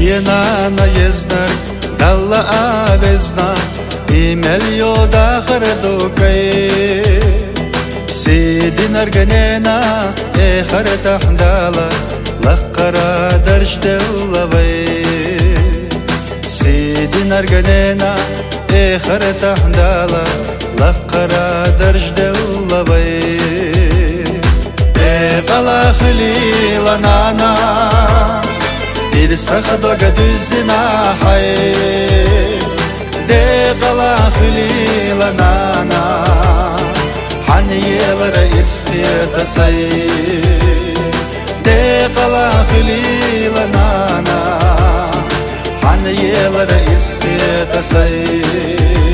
Єна наєзнар, далла авезна, імель йода хардукай. Сидин арганена, харта хндала, лаккара даржделлавай. Сидин арганена, харта хндала, лаккара даржделлавай. Qala khilila nana bir sakhdoga düzina hay. De qala khilila nana haniyelara ispiyata say. De qala khilila nana haniyelara ispiyata say.